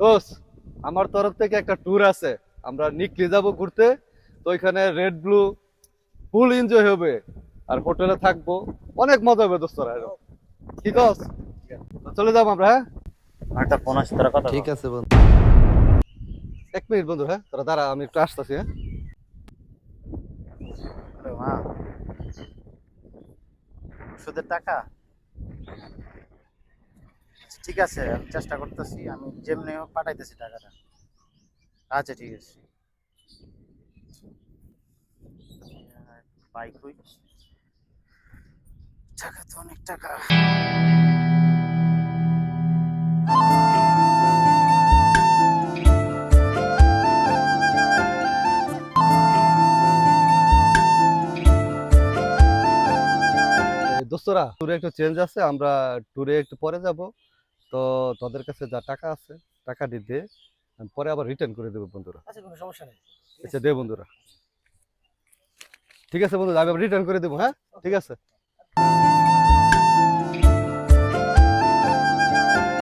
দোস্ত, আমার তরফ থেকে একটা ট্যুর আছে। আমরা নিকলি যাব ঘুরতে। তো ওইখানে রেড ব্লু ফুল এনজয় হবে, আর হোটেলে থাকবো। অনেক মজা হবে দোস্তরা। কি কস? তো চলে যাবো আমরা, হ্যাঁ? একটা ফোন আসছে, তোরা কথা ঠিক কও। আছে বন্ধু। 1 মিনিট বন্ধু, হ্যাঁ তোরা দাঁড়া, আমি একটু আসতেছি, হ্যাঁ? আরে মা, ওষুধের টাকা? আচ্ছা, ঠিক আছে, আমি চেষ্টা করতেছি, আমি যেমনি হোক পাঠাইতেছি টাকাটা। আচ্ছা ঠিক আছে। বাইক হই, টাকা তো অনেক টাকা। দোস্তরা, ট্যুরে একটু চেঞ্জ আছে, আমরা ট্যুরে একটু পরে যাব। তো তোদের কাছে যা টাকা আছে, টাকা দিয়ে আমি পরে আবার রিটার্ন করে দেবো বন্ধুরা। আচ্ছা, কোনো সমস্যা নেই। আচ্ছা দে বন্ধুরা। ঠিক আছে বন্ধু, আমি রিটার্ন করে দেবো, হ্যাঁ? ঠিক আছে।